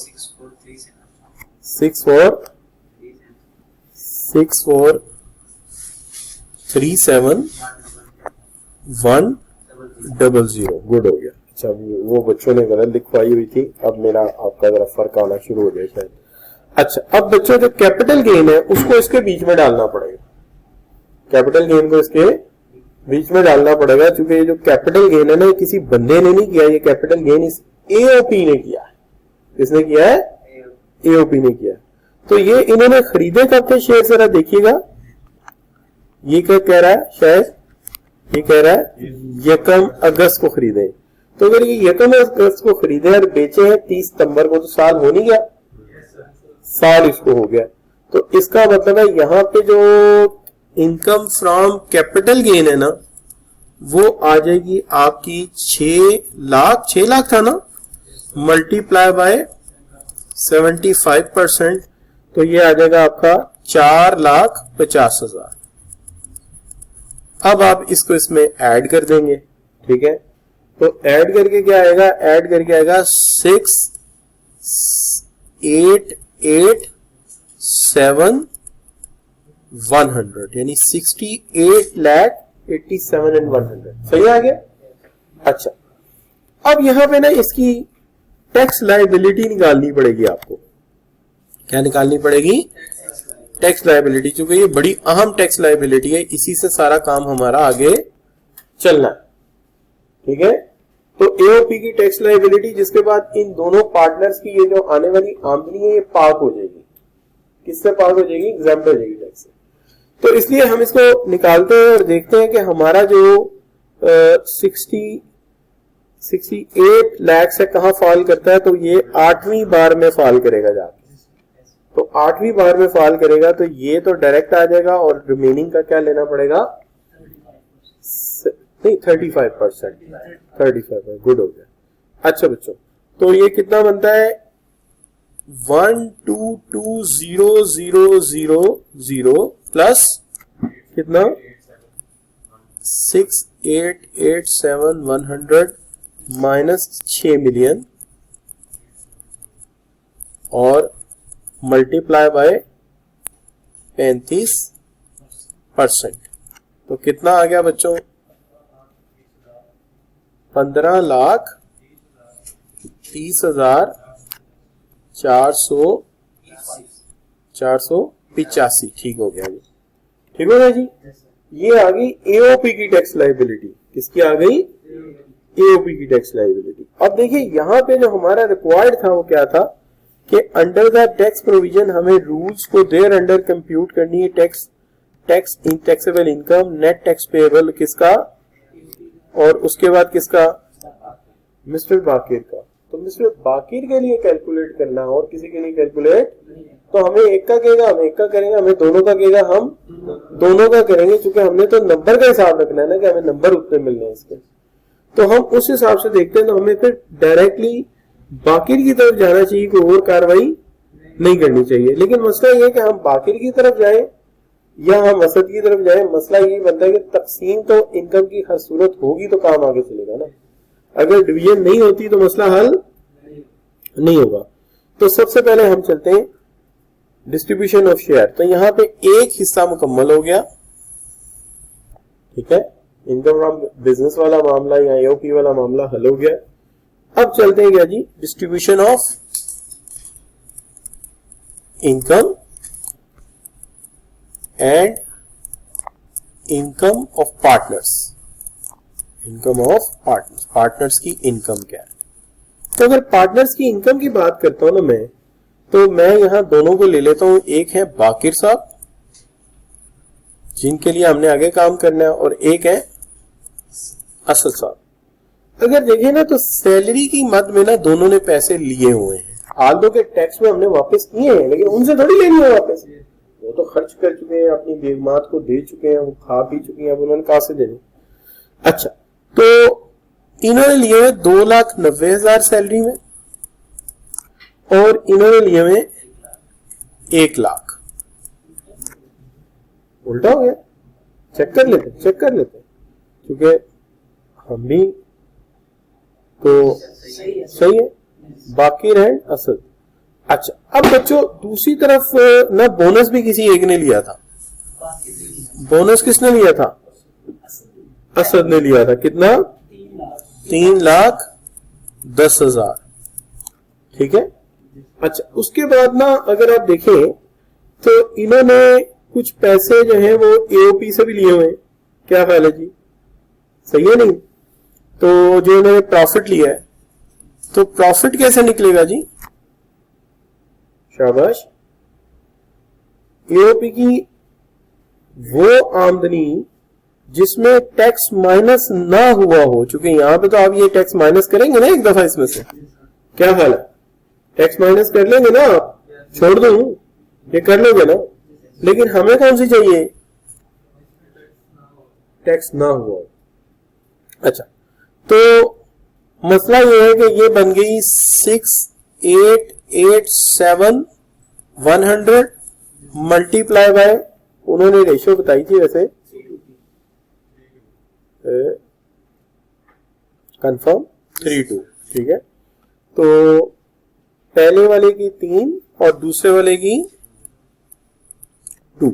64371000। गुड हो गया। अच्छा वो बच्चों ने गलत लिखवाई हुई थी, अब मेरा आपका जरा फर्क आना शुरू हो गया शायद। अच्छा अब बच्चों जो कैपिटल गेन है उसको इसके बीच में डालना पड़ेगा, कैपिटल गेन को इसके बीच में डालना पड़ेगा, क्योंकि ये जो कैपिटल गेन है ना किसी बंदे ने नहीं किया, ये कैपिटल गेन इस एओपी ने किया है। किसने किया है? एओपी ने किया है। तो ये इन्होंने खरीदे कब थे शेयर, जरा देखिएगा, ये क्या कह रहा है, शायद ये कह रहा है 1 अगस्त को खरीदे। तो अगर ये 1 अगस्त को खरीदे और बेचे हैं 30 सितंबर को, तो साल हो नहीं गया, साल इसको हो गया। तो इसका मतलब है यहां पे जो इनकम फ्रॉम कैपिटल गेन है ना वो आ जाएगी आपकी 6 लाख था ना, मल्टीप्लाई बाय 75%, तो ये आ जाएगा आपका 4,50,000। अब आप इसको इसमें ऐड कर देंगे, ठीक है, तो ऐड करके क्या आएगा, ऐड करके आएगा 6887,100, यानी 68,87,100। सही आ गया। अच्छा अब यहां पे ना इसकी टैक्स लायबिलिटी निकालनी पड़ेगी आपको। क्या निकालनी पड़ेगी? टैक्स लायबिलिटी, क्योंकि ये बड़ी अहम टैक्स लायबिलिटी है, इसी से सारा काम हमारा आगे चलना है, ठीक है। तो एओपी की टैक्स लायबिलिटी, जिसके बाद इन दोनों पार्टनर्स की ये जो आने वाली आमदनी है ये पाक हो जाएगी। किससे पाक हो जाएगी? एग्जाम्प्ट हो जाएगी टैक्स से। तो इसलिए हम इसको निकालते हैं और देखते हैं कि हमारा जो 68 लाख से कहां फॉल करता है, तो ये 8वीं बार में फॉल करेगा जाके। तो 8वीं बार में फॉल करेगा तो ये तो डायरेक्ट आ जाएगा, और रिमेनिंग का क्या लेना पड़ेगा? नहीं 35%। गुड हो गया। अच्छा बच्चों, तो ये कितना बनता है? 122,000 प्लस कितना? 6887,100 माइनस 6 मिलियन और मल्टीप्लाई बाय 35%। तो कितना आ गया बच्चों? 15,30,485। ठीक हो गया जी, ठीक हो गया जी। ये आ गई एओपी की टैक्स लायबिलिटी। किसकी आ गई? एओपी की टैक्स लायबिलिटी। अब देखिए यहां पे जो हमारा रिक्वायर्ड था वो क्या था कि अंडर द टैक्स प्रोविजन हमें रूल्स को देयर अंडर कंप्यूट करनी है tax in taxable income, net tax payable किसका, और उसके बाद किसका? मिस्टर बाकिर का। तो मिस्टर बाकिर के लिए कैलकुलेट करना और किसी के लिए कैलकुलेट, तो हमें एक का कहेगा, हम एक का करेंगे, हमें दोनों का कहेगा, हम दोनों का करेंगे, क्योंकि हमने तो नंबर का हिसाब रखना है ना कि हमें नंबर उतने मिलने हैं इसके। तो हम उस हिसाब से देखते हैं, तो हमें फिर डायरेक्टली बाकिर की तरफ जाना चाहिए, कोई और कार्रवाई नहीं करनी चाहिए। लेकिन मसला ये है कि हम बाकिर की तरफ जाएं या हम असद की तरफ जाएं, मसला ये बनता है कि तकसीम तो इनकम की हर सूरत होगी तो काम आगे चलेगा ना, अगर डिवीजन नहीं होती तो मसला हल नहीं होगा। तो सबसे पहले हम चलते हैं डिस्ट्रीब्यूशन ऑफ शेयर। तो यहां पे एक हिस्सा मुकम्मल हो गया, ठीक है, इनकम फ्रॉम बिजनेस वाला मामला या एओपी वाला मामला हल हो गया। अब चलते हैं क्या जी? Distribution of income and income of partners. Income of partners, partners की इनकम क्या है? तो अगर पार्टनर्स की इनकम की बात करता हूं ना मैं, तो मैं यहां दोनों को ले लेता हूं। एक है बाकिर साहब जिनके लिए हमने आगे काम करना है, और एक है असल साहब। अगर देखें ना तो सैलरी की मद में ना दोनों ने पैसे लिए हुए हैं, आल्दो के टैक्स में हमने वापस किए हैं, लेकिन उनसे थोड़ी लेनी है वापस, वो तो खर्च कर चुके हैं, अपनी बेगमात को दे चुके हैं, वो खा पी चुके हैं, अब उन्होंने कहां से देने। अच्छा, तो इन्होंने लिए हुए 2,90,000 सैलरी में, और इन्होंने लिए हुए 1 लाख। उल्टा हो गया, चेक कर लेते क्योंकि हम भी तो सही है, बाकी रहे असल। अच्छा, अब बच्चों दूसरी तरफ ना बोनस भी किसी एक ने लिया था। बोनस किसने लिया था? असद ने लिया था। कितना? 3,10,000। ठीक है। अच्छा, उसके बाद ना अगर आप देखें तो इन्होंने कुछ पैसे जो है वो एओपी से भी लिए हुए हैं। क्या ख्याल है जी? सही है नहीं? तो जो इन्होंने प्रॉफिट लिया है, तो प्रॉफिट कैसे निकलेगा जी? शाबाश। एओपी की वो आमदनी जिसमें टैक्स माइनस ना हुआ हो, चूंकि यहां पे तो आप ये टैक्स माइनस करेंगे ना एक दफा इसमें से। क्या ख्याल है? टैक्स माइनस कर लेंगे ना आप? छोड़ दूं ये कर लोगे ना? लेकिन हमें कौन सी चाहिए? टैक्स ना हुआ। अच्छा, तो मसला ये है कि ये बन गई 6887 मल्टीप्लाई बाय, उन्होंने रेशियो बताई थी वैसे, कंफर्म 3:2। ठीक है, तो पहले वाले की 3 और दूसरे वाले की 2,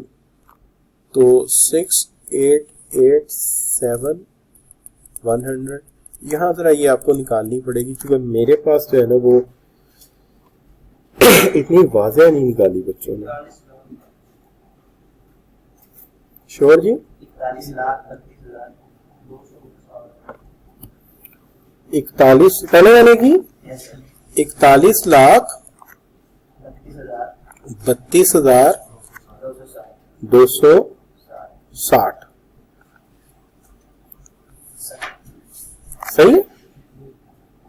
तो 6887 यहां जरा ये आपको निकालनी पड़ेगी, क्योंकि मेरे पास जो है ना वो इतनी वाज़ेह नहीं निकाली बच्चों ने। श्योर जी? 41 पहले वाले की 41,32,260। सही है?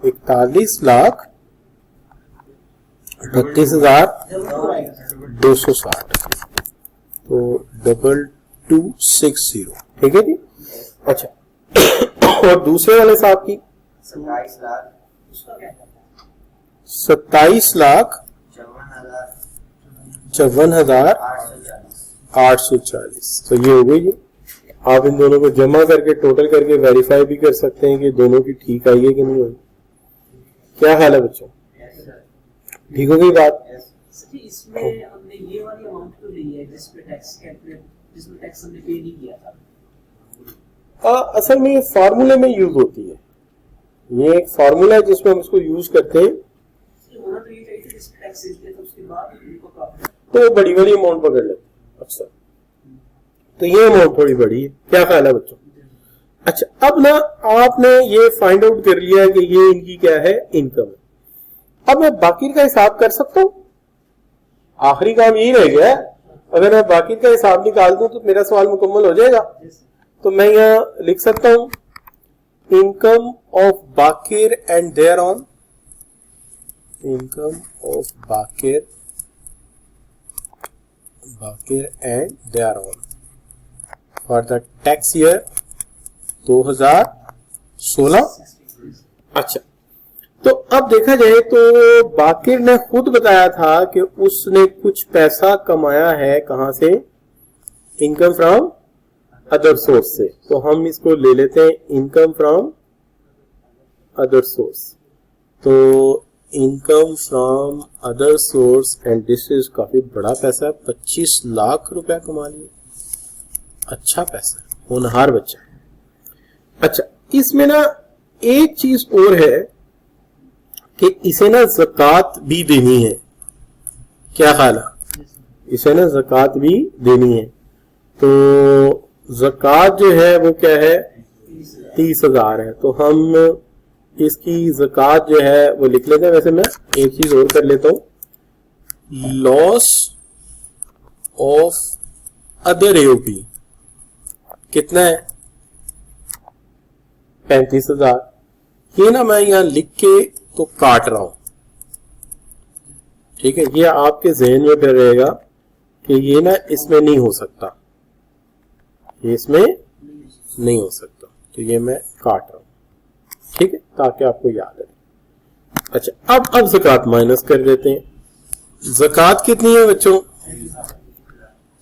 41,32,260, तो 2260। ठीक है जी। अच्छा, और दूसरे वाले साहब की 27,54,840। तो ये हो गई जी। आप इन दोनों को जमा करके टोटल करके वेरीफाई भी कर सकते हैं कि दोनों की ठीक आई है कि नहीं आई। क्या हाल है बच्चों? ठीक हो गई बात? इसमें हमने ये वाली अमाउंट तो ली है जिसमें टैक्स हमने पे नहीं किया था। असल में ये फार्मूले में यूज होती है, ये एक फार्मूला है जिसमें हम इसको यूज करते हैं। होना तो ये चाहिए जिसमें टैक्स दिया था उसके बाद उनको प्रॉफिट, तो बड़ी वाली अमाउंट पकड़ लेते हैं अक्सर, तो ये अमाउंट थोड़ी बड़ी है। क्या ख्याल है बच्चों? अच्छा, अब ना आपने ये फाइंड आउट कर लिया है कि ये इनकी क्या है, इनकम है। अब मैं बाकी का हिसाब कर सकता हूं? आखिरी काम यही रह गया। अगर मैं बाकी का हिसाब निकाल दूं तो मेरा सवाल मुकम्मल हो जाएगा। तो मैं यहां लिख सकता हूं income of Baqir and thereon, income of Baqir and thereon for the tax year 2016। अच्छा, तो अब देखा जाए तो बाकिर ने खुद बताया था कि उसने कुछ पैसा कमाया है, कहां से? इनकम फ्रॉम अदर सोर्स से। तो हम इसको ले लेते हैं इनकम फ्रॉम अदर सोर्स। तो income from other source and this is काफी बड़ा पैसा है, 25 लाख रुपया कमा लिया। अच्छा पैसा, होनहार बच्चा। अच्छा, इसमें ना एक चीज और है कि इसे ना ज़कात भी देनी है। क्या ख्याल है? इसे ना ज़कात भी देनी है। तो ज़कात जो है वो क्या है? 30,000 है। तो हम इसकी ज़कात जो है वो लिख लेते हैं। वैसे मैं एक चीज और कर लेता हूं, लॉस ऑफ अदर एओपी। कितना है 35,000। ये ना मैं यहां लिख के तो काट रहा हूं, ठीक है, ये आपके जहन में फिर रहेगा कि ये ना इसमें नहीं हो सकता, ये इसमें नहीं हो सकता, तो ये मैं काट रहा हूं, ठीक है, ताकि आपको याद रहे। अच्छा, अब ज़कात माइनस कर देते हैं। ज़कात कितनी है बच्चों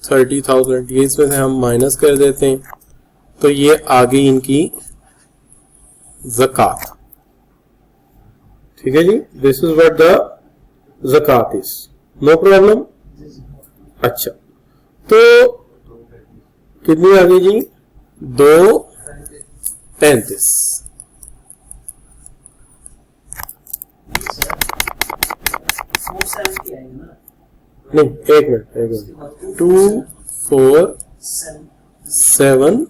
30,000, ये इसमें से हम माइनस कर देते हैं, तो ये आ गई इनकी ज़कात, ठीक है जी। दिस इज व्हाट द ज़कात इज, नो प्रॉब्लम। अच्छा, तो कितनी आ गई जी 235। नहीं, एक मिनट 247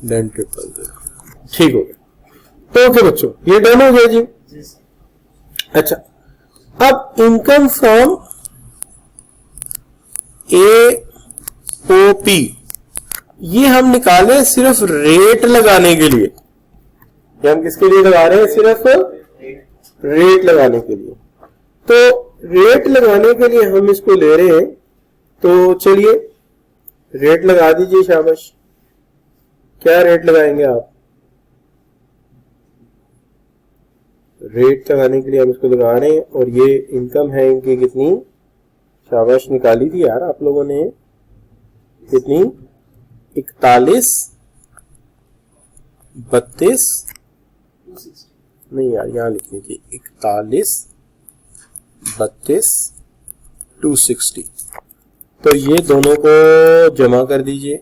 देन 000, ठीक हो गया। तो ओके बच्चों, ये डन हो गया जी। अच्छा, अब इनकम फ्रॉम AOP ये हम निकाले सिर्फ रेट लगाने के लिए, ये हम किसके लिए लगा रहे हैं, सिर्फ रेट लगाने के लिए। तो रेट लगाने के लिए हम इसको ले रहे हैं, तो चलिए रेट लगा दीजिए, शाबाश। क्या रेट लगाएंगे आप, रेट लगाने के लिए हम इसको लगा रहे हैं, और ये इनकम है इनकी कितनी, शाबाश निकाली थी यार आप लोगों ने, कितनी 41 32 नहीं यार यहां लिखनी थी 41 32 260। तो ये दोनों को जमा कर दीजिए,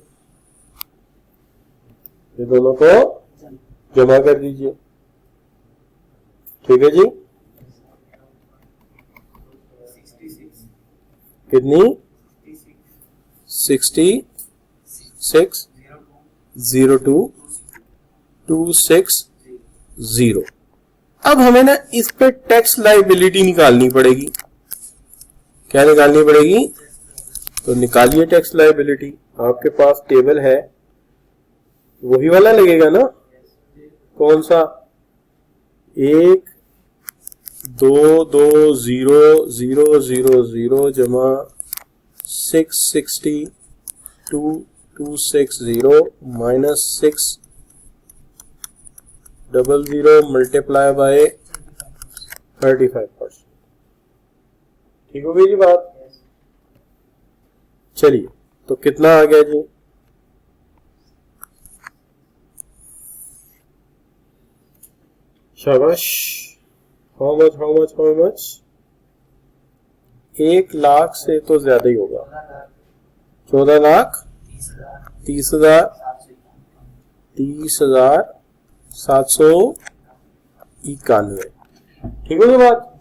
ये दोनों को जमा कर दीजिए, ठीक है जी। कितनी 66 02 260। अब हमें ना इस पे टैक्स लायबिलिटी निकालनी पड़ेगी। क्या निकालनी पड़ेगी, तो निकालिए टैक्स लायबिलिटी। आपके पास टेबल है, वही वाला लगेगा ना, कौन सा, 1,2,2,0,0,0 जमा 660 260 माइनस 600 मल्टीप्लाई बाय 35%। ठीक हो गई जी बात। चलिए, तो कितना आ गया जी, शाबाश। हाउ मच 1 लाख से तो ज्यादा ही होगा, 14,30,791। ठीक है बात।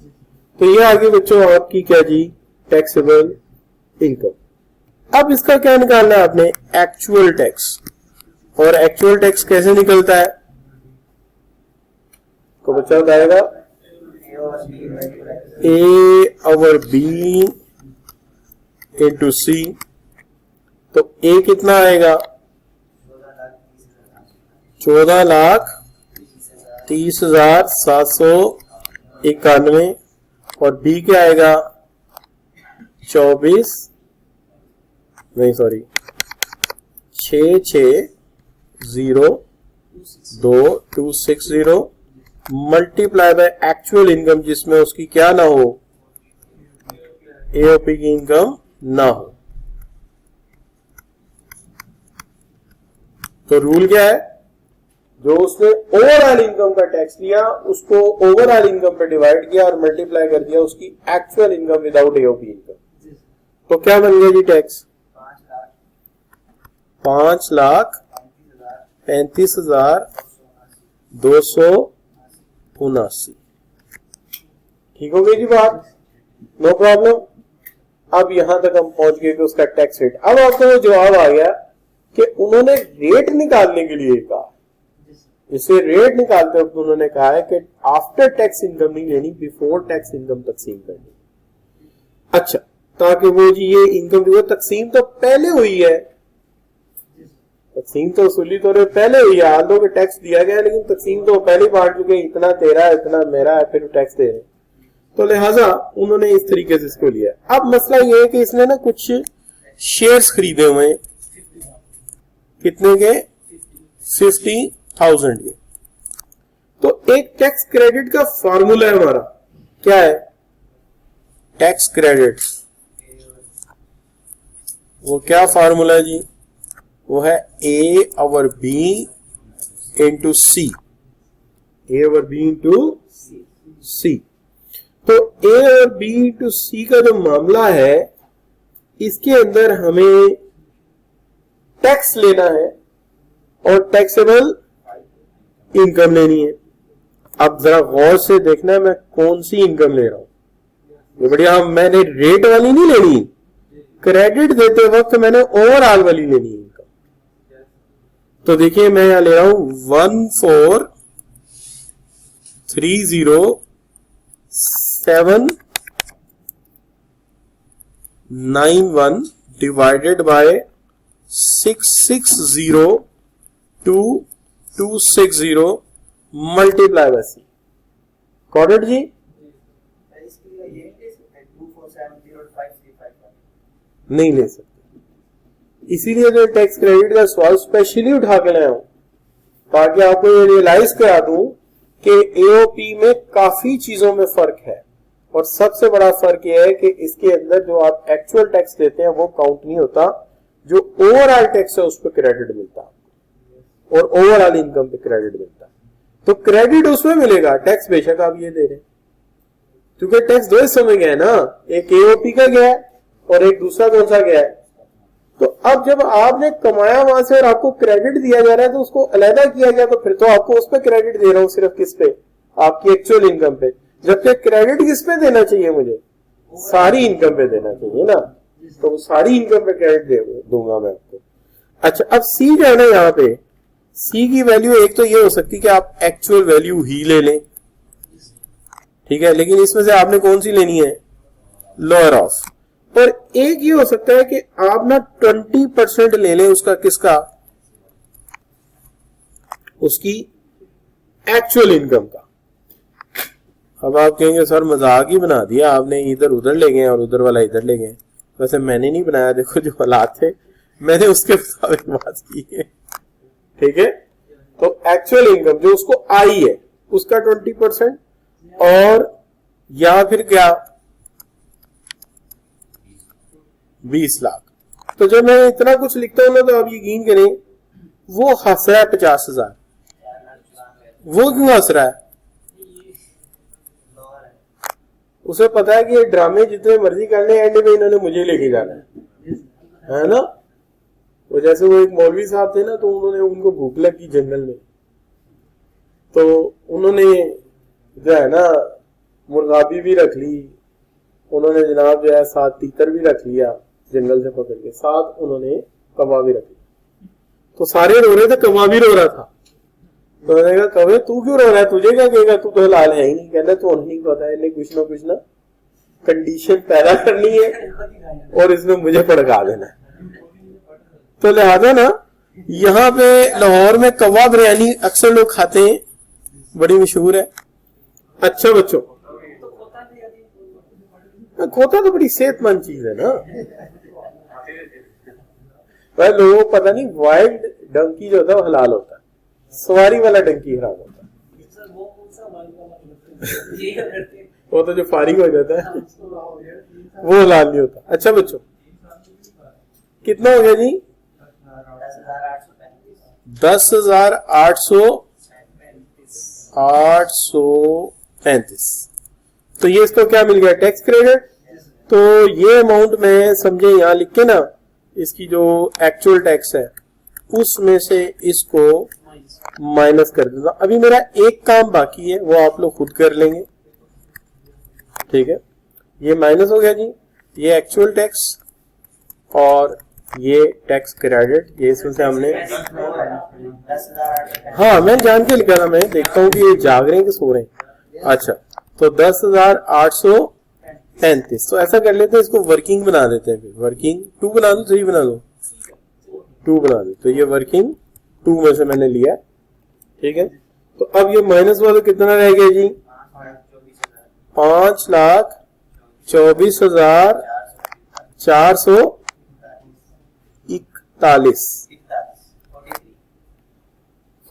तो ये आगे बच्चों आपकी क्या जी, टैक्सेबल इनकम। अब इसका क्या निकालना है आपने, एक्चुअल टैक्स। और एक्चुअल टैक्स कैसे निकलता है, तो बच्चा बताएगा A over B into C। तो A कितना आएगा, 14,30,791। और B क्या आएगा, 660,260 मल्टीप्लाई बाय एक्चुअल इनकम, जिसमें उसकी क्या ना हो, एओपी की इनकम ना हो। तो रूल क्या है, जो उसने ओवरऑल इनकम का टैक्स लिया उसको ओवरऑल इनकम पे डिवाइड किया और मल्टीप्लाई कर दिया उसकी actual income without AOP income. तो क्या बन गया जी टैक्स, 5,35,279। ठीक हो गई जी बात, नो प्रॉब्लम। अब यहां तक हम पहुंच गए कि उसका टैक्स रेट। अब आपको जवाब आ गया कि उन्होंने रेट निकालने के लिए कहा, इसे रेट निकालते वक्त उन्होंने कहा है कि आफ्टर टैक्स इनकम नहीं लेनी, बिफोर टैक्स इनकम तकसीम करनी। अच्छा, ताकि वो जी ये इनकम जो तकसीम तो पहले हुई है, तकसीम तो उसूली तौर पर पहले हुई है, आदों के टैक्स दिया गया लेकिन तकसीम तो पहले बांट चुके, इतना तेरा है इतना मेरा है, फिर टैक्स दे रहे। तो लिहाजा उन्होंने इस तरीके से इसको लिया। अब मसला ये है कि इसने ना कुछ शेयर्स खरीदे हुए हैं, कितने के? 50,000 के। तो एक टैक्स क्रेडिट का फॉर्मूला है हमारा, क्या है? टैक्स क्रेडिट, वो क्या फॉर्मूला है जी? वो है A over B into C, A over B into C। तो A और B into C का जो मामला है, इसके अंदर हमें टैक्स लेना है और टैक्सेबल इनकम लेनी है। अब जरा गौर से देखना है मैं कौन सी इनकम ले रहा हूं। ये बढ़िया, मैंने रेट वाली नहीं लेनी, क्रेडिट देते वक्त मैंने ओवरऑल वाली लेनी है इनकम। तो देखिए मैं यहां ले रहा हूं 14,30791 divided by 660,260 multiply by C। कॉर्डेड जी? नहीं ले सकते, इसीलिए जो टैक्स क्रेडिट का सवाल स्पेशली उठा के लाया हूं ताकि आपको ये रियलाइज करा दूं कि एओपी में काफी चीजों में फर्क है। और सबसे बड़ा फर्क यह है कि इसके अंदर जो आप एक्चुअल टैक्स देते हैं वो काउंट नहीं होता, जो ओवरऑल टैक्स है उस पर क्रेडिट मिलता और ओवरऑल इनकम पे क्रेडिट मिलता। तो क्रेडिट उसमें मिलेगा, टैक्स बेशक आप ये दे रहे हैं, क्योंकि टैक्स दो हिस्सों में गया है ना, एक एओपी का गया है और एक दूसरा कौन सा गया है। तो अब जब आपने कमाया वहां से और आपको क्रेडिट दिया जा रहा है तो उसको अलहदा किया गया, तो फिर तो आपको उस पर क्रेडिट दे रहा हूं, सिर्फ किस पे? आपकी एक्चुअल इनकम पे। जबकि क्रेडिट किस पे देना चाहिए मुझे? सारी इनकम पे देना चाहिए ना, तो सारी इनकम पे क्रेडिट दूंगा मैं आपको। अच्छा, अब सी जो है ना, यहाँ पे सी की वैल्यू एक तो ये हो सकती है कि आप एक्चुअल वैल्यू ही ले लें, ठीक है, लेकिन इसमें से आपने कौन सी लेनी है? Lower of. और एक ये हो सकता है कि आप ना 20% ले लें उसका, किसका? उसकी एक्चुअल इनकम का। अब आप कहेंगे सर मजाक ही बना दिया आपने, इधर उधर ले गए और उधर वाला इधर ले गए। वैसे मैंने नहीं बनाया, देखो जो हालात थे मैंने उसके मुताबिक बात की है, ठीक है। तो एक्चुअल इनकम जो उसको आई है उसका 20%, और या फिर क्या 20 लाख। तो जब मैं इतना कुछ लिखता हूं ना तो आप यकीन करें वो हंस रहा है 50,000। वो क्यों हंस रहा है? उसे पता है कि ये ड्रामे जितने मर्जी करने एंड में इन्होंने मुझे लेके जाना है ना। वो जैसे वो एक मौलवी साहब थे ना, तो उनको भूख लगी जंगल में, तो उन्होंने जो है ना मुर्गाबी भी रख ली, उन्होंने जनाब जो है साथ तीतर भी रख लिया जंगल से पकड़ के, साथ उन्होंने कौवा भी रख लिया। तो सारे रो रहे थे, कौवा भी रो रहा था। तो उन्होंने कहा कौवे तू क्यों रो रहा है, तुझे क्या कहेगा, तू तो हलाल है ही नहीं। कहना तो नहीं पता है, कुछ ना कंडीशन पैदा करनी है और इसमें मुझे भड़का देना है। तो लिहाजा ना यहाँ पे लाहौर में कौवा बिरयानी अक्सर लोग खाते हैं, बड़ी मशहूर है। अच्छा बच्चों, खोता तो बड़ी सेहतमंद चीज है ना। वह लोगों को पता नहीं, वाइल्ड डंकी जो होता है वो हलाल होता है, सवारी वाला डंकी हराम होता है। वो तो जो फारिग हो जाता है वो हलाल नहीं होता। अच्छा बच्चों, कितना हो गया जी? 10,835। तो ये इसको क्या मिल गया? Tax credit. तो ये अमाउंट में समझे यहां लिख के ना, इसकी जो एक्चुअल टैक्स है उसमें से इसको माइनस कर देता। अभी मेरा एक काम बाकी है, वो आप लोग खुद कर लेंगे, ठीक है। ये माइनस हो गया जी, ये एक्चुअल टैक्स और ये टैक्स क्रेडिट, ये इसमें से हमने, हाँ मैं जान के लिखा था, मैं देखता हूँ कि ये जाग रहे हैं कि सो रहे हैं। अच्छा, तो 10,835 35। तो ऐसा कर लेते हैं, इसको वर्किंग बना देते हैं, फिर वर्किंग 2 बना दो, 3 बना दो, 2 बना दो। तो ये वर्किंग 2 में से मैंने लिया, ठीक है। तो अब ये माइनस वाला कितना रह गया जी, 5,24,441।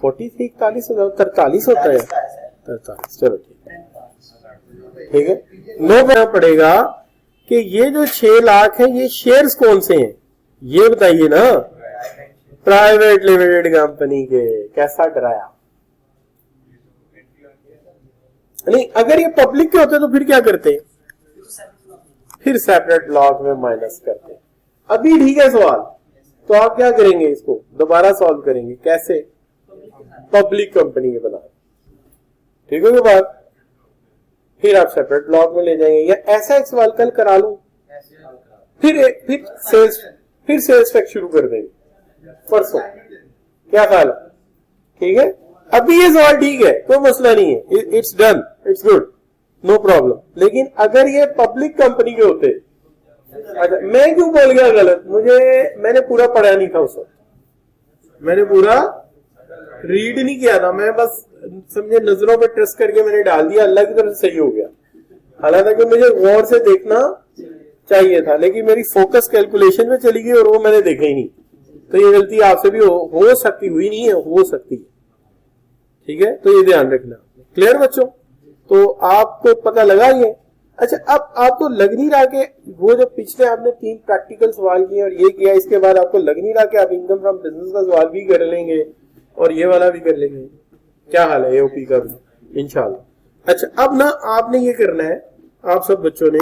43 होता है, 43। चलो ठीक है। नो करना पड़ेगा कि ये जो 6 लाख है ये शेयर्स कौन से हैं, ये बताइए ना। प्राइवेट लिमिटेड कंपनी के। कैसा डराया? नहीं, अगर ये पब्लिक के होते तो फिर क्या करते, फिर सेपरेट ब्लॉक में माइनस करते। अभी ठीक है सवाल, तो आप क्या करेंगे, इसको दोबारा सॉल्व करेंगे। कैसे? पब्लिक कंपनी के बना, ठीक है ये बात। फिर आप सेपरेट ब्लॉक में ले जाएंगे, या ऐसा एक सवाल कल करा लूं, फिर सेल्स टैक्स शुरू कर देंगे परसों। क्या ख्याल है? ठीक है, अभी ये सवाल ठीक है, कोई मसला नहीं है, it's done, it's good, no problem. लेकिन अगर ये पब्लिक कंपनी के होते, अच्छा मैं क्यों बोल गया गलत, मैंने पूरा पढ़ा नहीं था उस वक्त, मैंने पूरा रीड नहीं किया था, मैं बस समझे नजरों पे ट्रस्ट करके मैंने डाल दिया, अल्लाह की तरफ से सही हो गया। हालांकि मुझे गौर से देखना चाहिए था, लेकिन मेरी फोकस कैलकुलेशन में चली गई और वो मैंने देखा ही नहीं। तो ये गलती आपसे भी हो सकती, हुई नहीं है, हो सकती है, ठीक है। तो ये ध्यान रखना। क्लियर बच्चों? तो आपको पता लगा ये। अच्छा, अब आपको लग नहीं रहा कि वो जो पिछले आपने 3 प्रैक्टिकल सवाल किए और ये किया, इसके बाद आपको लग नहीं रहा कि आप इनकम फ्रॉम बिजनेस का सवाल भी कर लेंगे और ये वाला भी कर लेंगे? क्या हाल है एओपी का भी इंशाल्लाह। अच्छा, अब ना आपने ये करना है, आप सब बच्चों ने